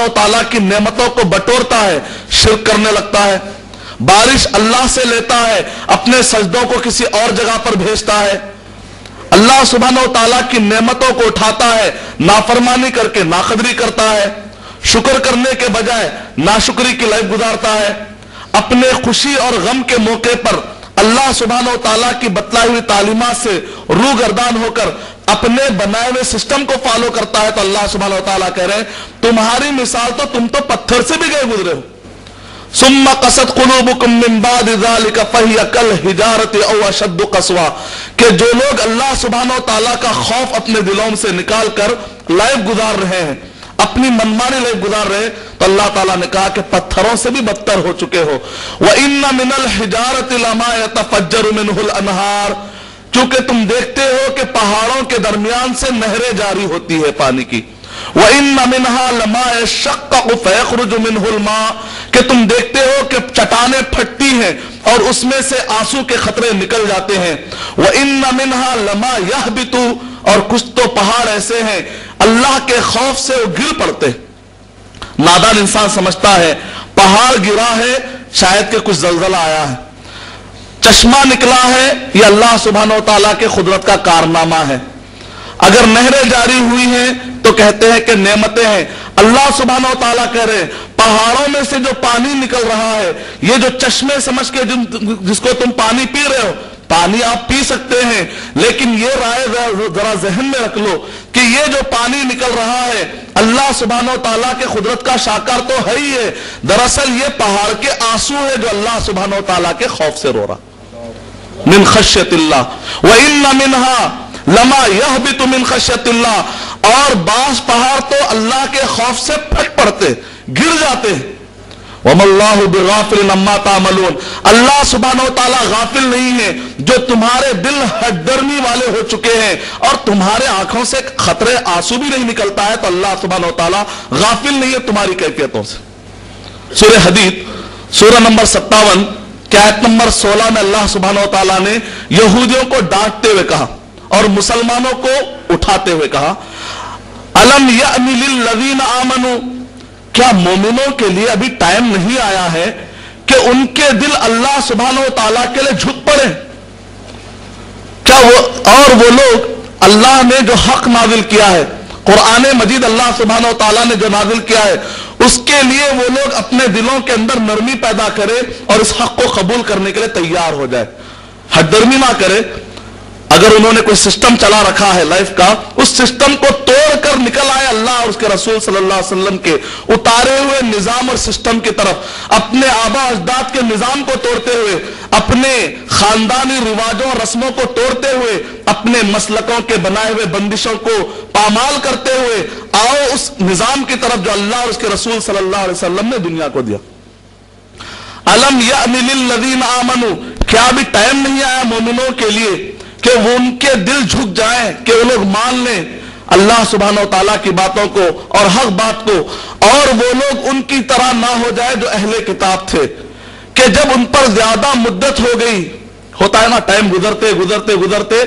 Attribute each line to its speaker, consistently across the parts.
Speaker 1: सुब्हानो ताला की नेमतों को बटोरता है, शिर्क करने लगता है। बारिश अल्लाह से लेता है, अपने सजदों को किसी और जगह पर भेजता है। अल्लाह सुब्हानो ताला की नेमतों को उठाता है, नाफरमानी करके नाकदरी करता है, शुक्र करने के बजाय नाशुक्री की लाइफ गुजारता है। अपने खुशी और गम के मौके पर अल्लाह सुब्हानो ताला की बतलाई हुई तालीमात से रूगर्दान होकर अपने बनाए हुए सिस्टम को फॉलो करता है। तो अल्लाह सुब्हानो ताला कह रहे हैं, तुम्हारी मिसाल तो तुम तो पत्थर से भी गए गुजरे हो। सुम्मा कसत कुलूबुकुम मिन बाद ज़ालिका फहिया कल हिजारति औ अशद्दु क़स्वा, कि जो लोग अल्लाह सुब्हानो ताला का खौफ अपने दिलों से निकाल कर लाइफ गुजार रहे हैं, अपनी मनमानी लाइफ गुजार रहे, तो अल्लाह ताला ने कहा कि पत्थरों से भी बदतर हो चुके हो। व इन्ना मिनल हिजारति लमा यतफज्जरु मिनहुल अनहार, क्योंकि तुम देखते हो कि पहाड़ों के दरमियान से नहरें जारी होती है पानी की। व इन्ना मिनहा लमा यशक्ककु फयखरुजु मिनहुल मा, कि तुम देखते हो कि चट्टानें फटती हैं और उसमें से आंसू के खतरे निकल जाते हैं। व इन्ना मिनहा लमा यहबितु, और कुछ तो पहाड़ ऐसे हैं अल्लाह के खौफ से वो गिर पड़ते। नादान इंसान समझता है पहाड़ गिरा है, शायद के कुछ जलजला आया है, चश्मा निकला है, यह अल्लाह सुब्हानो ताला के खुदरत का कारनामा है। अगर नहरें जारी हुई हैं तो कहते हैं कि नेमतें हैं। अल्लाह सुब्हानो ताला कह रहे हैं, पहाड़ों में से जो पानी निकल रहा है, ये जो चश्मे समझ के जिसको तुम पानी पी रहे हो, पानी आप पी सकते हैं, लेकिन ये राय जरा जहन में रख लो कि ये जो पानी निकल रहा है अल्लाह सुब्हानो ताला के खुदरत का शाकार तो है ही है, दरअसल ये पहाड़ के आंसू है जो अल्लाह सुब्हानो ताला के खौफ से रो रहा। मिन खश्यतिल्लाह व इन्ना मिनहा लमा यहबितु मिन खश्यतिल्लाह, और बास पहाड़ तो अल्लाह के खौफ से फट पड़ते, गिर जाते हैं। वमल्लाहु बिगाफिलिन अम्मा तामलून, अल्लाह सुब्हानो ताला गाफिल नहीं है, जो तुम्हारे दिल हड्डरमी वाले हो चुके हैं और तुम्हारे आंखों से खतरे आंसू भी नहीं निकलता है, तो अल्लाह सुब्हानो ताला गाफिल नहीं है तुम्हारी कैफियतों से। सूरह हदीद सूरह नंबर 57 के आयत नंबर 16 में अल्लाह सुब्हानो ताला ने यहूदियों को डांटते हुए कहा और मुसलमानों को उठाते हुए कहा, अलम यअनि लिल्लज़ीना आमनू, क्या मोमिनों के लिए अभी टाइम नहीं आया है कि उनके दिल अल्लाह सुब्हानो ताला के लिए झुक पड़े? क्या वो लोग अल्लाह ने जो हक नाजिल किया है, कुरान मजीद अल्लाह सुब्हानो ताला ने जो नाजिल किया है, उसके लिए वो लोग अपने दिलों के अंदर नरमी पैदा करे और इस हक को कबूल करने के लिए तैयार हो जाए, हड्डरमी ना करे। अगर उन्होंने कोई सिस्टम चला रखा है लाइफ का, उस सिस्टम को तोड़कर निकल आए अल्लाह और उसके रसूल सल्लल्लाहु अलैहि वसल्लम के उतारे हुए निजाम और सिस्टम की तरफ, अपने आबा अजदाद के निजाम को तोड़ते हुए, अपने खानदानी रिवाजों और रस्मों को तोड़ते हुए, अपने मसलकों के बनाए हुए बंदिशों को पामाल करते हुए आओ उस निजाम की तरफ जो अल्लाह और उसके रसूल सल्लल्लाहु अलैहि वसल्लम ने दुनिया को दिया। अलम यअनि लिल्लज़ीना आमनू, क्या अभी टाइम नहीं आया मोमिनों के लिए कि वो उनके दिल झुक जाएं, कि वो लोग मान लें अल्लाह सुब्हानो ताला की बातों को और हक बात को, और वो लोग उनकी तरह ना हो जाए जो अहले किताब थे, कि जब उन पर ज्यादा मुद्दत हो गई, होता है ना टाइम गुजरते गुजरते गुजरते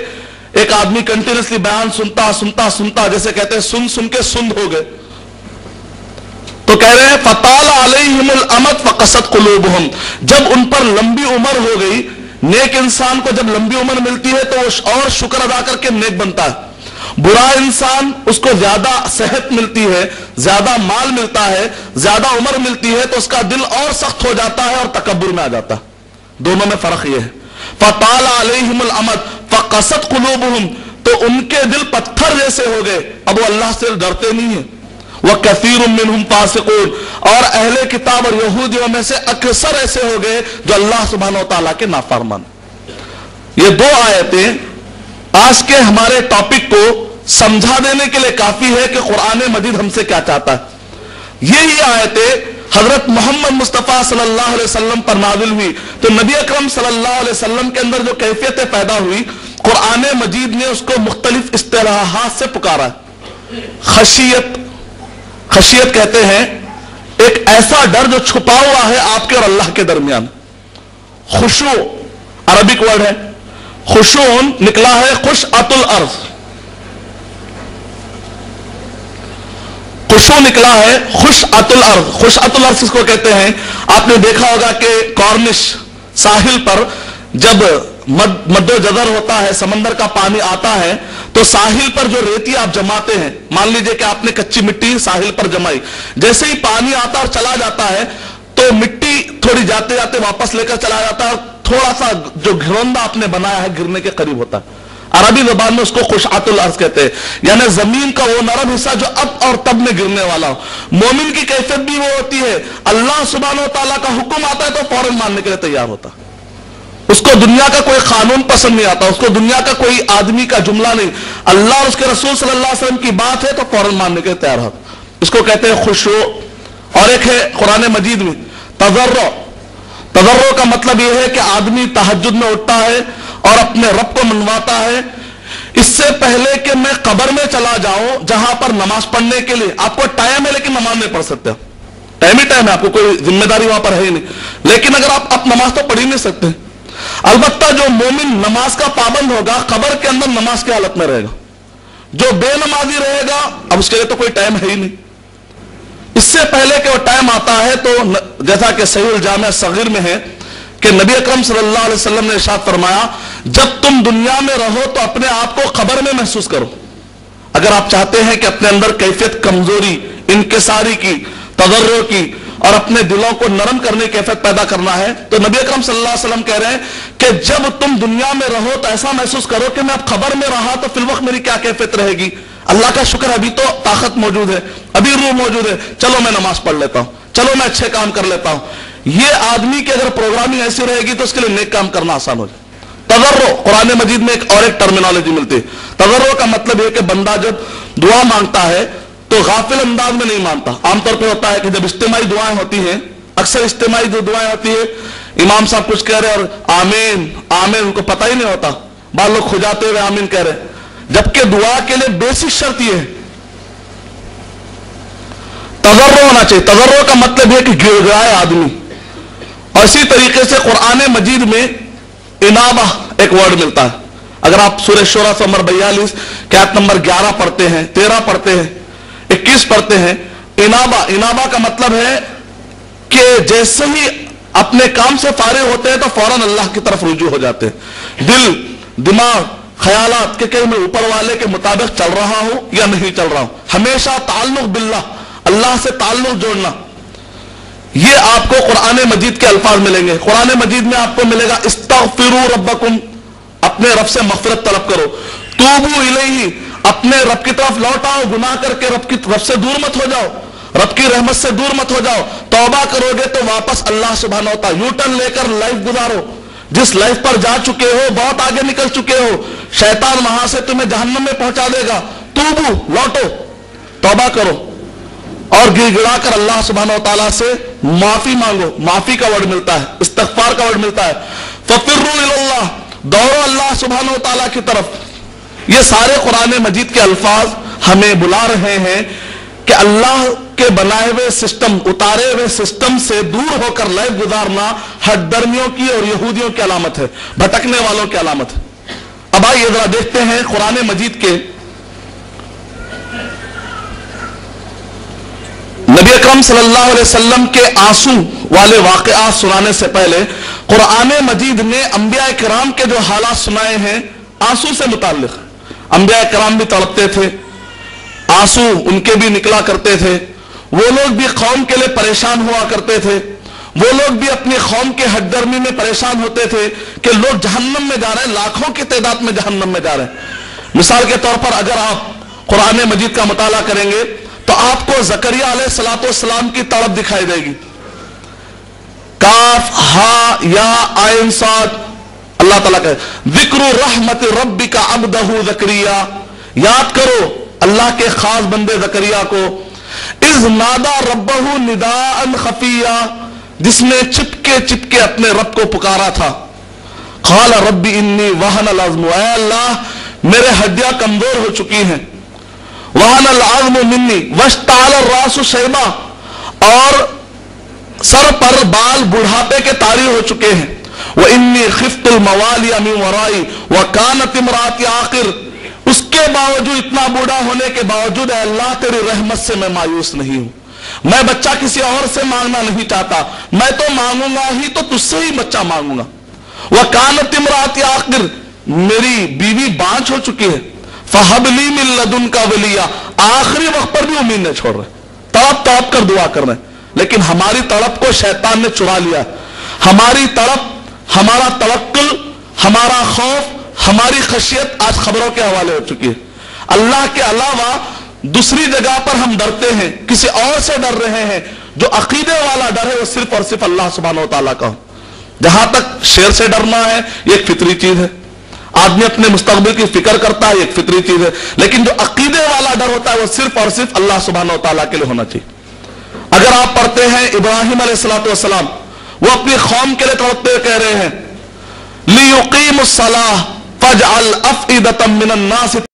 Speaker 1: एक आदमी कंटिन्यूसली बयान सुनता सुनता सुनता, जैसे कहते हैं सुन सुन के सुंद हो गए, तो कह रहे हैं फताल अलैहिमुल अमद फकसत कुलूबुहुम, जब उन पर लंबी उम्र हो गई, नेक इंसान को जब लंबी उम्र मिलती है तो वो और शुक्र अदा करके नेक बनता है। बुरा इंसान, उसको ज्यादा सेहत मिलती है, ज्यादा माल मिलता है, ज्यादा उम्र मिलती है, तो उसका दिल और सख्त हो जाता है और तकब्बुर में आ जाता है। दोनों में फर्क यह है। फताल अलैहिमुल अमद फकसत कुलूबुहुम, तो उनके दिल पत्थर जैसे हो गए, अब वो अल्लाह से डरते नहीं है। वह कसीरुम मिनहुम फासिकून, और अहले किताब और यहूदियों में से अक्सर ऐसे हो गए जो अल्लाह सुब्हानो ताला के नाफरमान। ये दो आयतें आज के हमारे टॉपिक को समझा देने के लिए काफी है कि कुरान मजीद हमसे क्या चाहता है। यही आयतें हजरत मोहम्मद मुस्तफा सल्लल्लाहु अलैहि वसल्लम पर नाजिल हुई तो नबी अकरम सल्लल्लाहु अलैहि वसल्लम के अंदर जो कैफियतें पैदा हुई, कुरान मजीद ने उसको मुख्तलिफ इस्तिलाहात से पुकारा। खशियत कहते हैं एक ऐसा डर जो छुपा हुआ है आपके और अल्लाह के दरमियान। खुशू अरबिक वर्ड है, खुशून निकला है खुश अतुल अर्ज। खुशू निकला है खुशअतुल अर्ज। खुशअतुल अर्ज किसको कहते हैं? आपने देखा होगा कि कॉर्निश साहिल पर जब मद्दो जदर होता है, समंदर का पानी आता है, तो साहिल पर जो रेती आप जमाते हैं, मान लीजिए कि आपने कच्ची मिट्टी साहिल पर जमाई, जैसे ही पानी आता और चला जाता है तो मिट्टी थोड़ी जाते जाते वापस लेकर चला जाता है, थोड़ा सा जो घिरौंदा आपने बनाया है गिरने के करीब होता है। अरबी ज़बान में उसको खुशअतुल अर्ज कहते हैं, यानी जमीन का वो नरम हिस्सा जो अब और तब में गिरने वाला हो। मोमिन की कैफियत भी वो होती है, अल्लाह सुब्हानहू व तआला का हुक्म आता है तो फौरन मानने के लिए तैयार होता है। उसको दुनिया का कोई कानून पसंद नहीं आता, उसको दुनिया का कोई आदमी का जुमला नहीं, अल्लाह और उसके रसूल सल्लल्लाहु अलैहि वसल्लम की बात है तो फौरन मानने के लिए तैयार होता। इसको कहते हैं खुशू। और एक है कुरान मजीद में तज़र्रो। तज़र्रो का मतलब यह है कि आदमी तहज्जुद में उठता है और अपने रब को मनवाता है, इससे पहले कि मैं कब्र में चला जाऊं जहां पर नमाज पढ़ने के लिए आपको टाइम है लेकिन नमाज नहीं पढ़ सकते, टाइम ही टाइम है, आपको कोई जिम्मेदारी वहां पर है ही नहीं, लेकिन अगर आप नमाज तो पढ़ ही नहीं सकते। अलबत्ता जो मोमिन नमाज का पाबंद होगा कब्र के अंदर नमाज की हालत में रहेगा, जो बेनमाजी रहेगा अब उसके लिए तो कोई टाइम है ही नहीं। इससे पहले कि वो टाइम आता है तो जैसा कि सहीहुल जामे सगीर में है कि नबी अकरम सल्लल्लाहु अलैहि वसल्लम ने इरशाद फरमाया, जब तुम दुनिया में रहो तो अपने आप को कब्र में महसूस करो। अगर आप चाहते हैं कि अपने अंदर कैफियत कमजोरी, इनकिसारी की, तदर्रुर की और अपने दिलों को नरम करने की कैफियत पैदा करना है तो नबी अकरम सल्लल्लाहु अलैहि वसल्लम कह रहे हैं कि जब तुम दुनिया में रहो तो ऐसा महसूस करो कि मैं अब खबर में रहा तो फिल वक्त मेरी क्या कैफियत रहेगी। अल्लाह का शुक्र, अभी तो ताकत मौजूद है, अभी रूह मौजूद है, चलो मैं नमाज पढ़ लेता हूं, चलो मैं अच्छे काम कर लेता हूं। ये आदमी की अगर प्रोग्रामिंग ऐसी रहेगी तो उसके लिए नेक काम करना आसान हो जाए। तज़र्रो, कुरान मजीद में एक और एक टर्मिनोलॉजी मिलती है। तज़र्रो का मतलब यह कि बंदा जब दुआ मांगता है तो गाफिल अंदाज में नहीं मांगता। आमतौर पर होता है कि जब इज्तिमाई दुआएं होती हैं, अक्सर इज्तिमाई जो दुआएं होती है, इमाम साहब कुछ कह रहे हैं और आमीन आमीन उनको पता ही नहीं होता, बाद लोग खुजाते हुए आमीन कह रहे हैं, जबकि दुआ के लिए बेसिक शर्त यह है तज़र्रो होना चाहिए। तज़र्रो का मतलब यह कि गिड़गिड़ाए आदमी। और इसी तरीके से कुरान मजीद में इनाबा एक वर्ड मिलता है। अगर आप सूरह शूरा नंबर 42 के आयत नंबर 11 पढ़ते हैं, 13 पढ़ते हैं, 21 पढ़ते हैं, इनाबा का मतलब है कि जैसे ही अपने काम से फारिग होते हैं तो फौरन अल्लाह की तरफ रुजू हो जाते हैं। दिल, दिमाग, ख्यालात के मैं ऊपर वाले के मुताबिक चल रहा हूं या नहीं चल रहा हूं, हमेशा ताल्लुक बिल्लाह, अल्लाह से ताल्लुक जोड़ना। ये आपको कुरान मजीद के अल्फाज मिलेंगे। कुरान मजीद में आपको मिलेगा इस्तगफिरू रब्बकुम, अपने रब से मग़फ़िरत तलब करो, तूबू इलैहि, अपने रब की तरफ लौट आओ, गुनाह करके रब से दूर मत हो जाओ, रब की रहमत से दूर मत हो जाओ। तौबा करोगे तो वापस अल्लाह सुब्हानहू व तआला यू टर्न लेकर लाइफ गुजारो। जिस लाइफ पर जा चुके हो, बहुत आगे निकल चुके हो, शैतान वहां से तुम्हें जहन्नम में पहुंचा देगा। तूबू, लौटो, तौबा करो और गिड़गिड़ा कर अल्लाह सुब्हानहू व तआला से माफी मांगो। माफी का वर्ड मिलता है, इस्तग़फ़ार का वर्ड मिलता है। फ़फ़िर्रू इलल्लाह, दौड़ो अल्लाह सुब्हानहू व तआला की तरफ। ये सारे कुरान मजीद के अल्फाज हमें बुला रहे हैं कि अल्लाह के बनाए हुए सिस्टम, उतारे हुए सिस्टम से दूर होकर लाइफ गुजारना हठधर्मियों की और यहूदियों की अलामत है, भटकने वालों की अलामत है। अब आइए जरा देखते हैं कुरान मजीद के नबी अकरम सल्लल्लाहु अलैहि वसल्लम के आंसू वाले वाक़िआत सुनाने से पहले कुरान मजीद ने अंबिया किराम के जो हालात सुनाए हैं आंसू से मुताल्लिक। अंबिया किराम भी तड़पते थे, आंसू उनके भी निकला करते थे, वो लोग भी कौम के लिए परेशान हुआ करते थे, वो लोग भी अपनी कौम के हठधर्मी में परेशान होते थे कि लोग जहन्नम में जा रहे हैं, लाखों की तादाद में जहन्नम में जा रहे हैं। मिसाल के तौर पर अगर आप कुरान मजीद का मुताला करेंगे तो आपको ज़करिया अलैहिस्सलाम की तड़प दिखाई देगी। काफ हा या आइन साद, अल्लाह ताला कहे ज़िक्र रहमत रब्बिका अब्दहु ज़करिया, याद करो अल्लाह के खास बंदे ज़करिया को, इज़ नादा रब्बहु निदाअन खफिया, जिसने चिपके चिपके अपने रब को पुकारा था। क़ाल रब्बी इन्नी वहनल अज़्मु, ऐ अल्लाह मेरे हड्डियां कमजोर हो चुकी हैं, वहनल अज़्मु मिन्नी वश्ताल रासु शैबा, और सर पर बाल बुढ़ापे के तारी हो चुके हैं। व इन्नी खिफ्तुल मवालिया मिन वराई व कानत इमराती आखिर اس کے باوجود, اتنا بوڑھا ہونے کے باوجود, اے اللہ تیری رحمت سے میں مایوس نہیں ہوں, میں بچہ کسی اور سے مانگنا نہیں چاہتا, میں تو مانگوں گا ہی تو تجھ سے ہی بچہ مانگوں گا. وَكَانَتِ امْرَأَتِي عَاقِرٌ, میری بیوی بانجھ ہو چکی ہے, فَهَبْ لِي مِن لَدُنْكَ وَلِيًّا, آخری وقت پر بھی امید نہیں چھوڑ رہے, تڑپ تڑپ کر دعا کر رہے ہیں. لیکن ہماری تڑپ کو شیطان نے چرا لیا. ہماری تڑپ, ہمارا توکل, ہمارا خوف, ہماری خشیت آج خبروں کے حوالے ہو چکی ہے. اللہ کے علاوہ دوسری جگہ پر ہم ڈرتے ہیں, کسی اور سے ڈر رہے ہیں. جو عقیدے والا ڈر ہے وہ صرف اور صرف اللہ سبحانہ و تعالیٰ کا ہو. جہاں تک شیر سے ڈرنا ہے یہ ایک فطری چیز ہے, آدمی اپنے مستقبل کی فکر کرتا ہے, یہ ایک فطری چیز ہے. لیکن جو عقیدے والا ڈر ہوتا ہے وہ صرف اور صرف اللہ سبحانہ و تعالیٰ کے لیے ہونا چاہیے. اگر آپ پڑھتے ہیں ابراہیم علیہ السلام, وہ اپنی قوم کے لیے تڑپتے ہوئے کہہ رہے ہیں, لِيُقِيمُوا الصَّلَاةَ فَاجْعَلْ أَفْئِدَةً مِّنَ النَّاسِ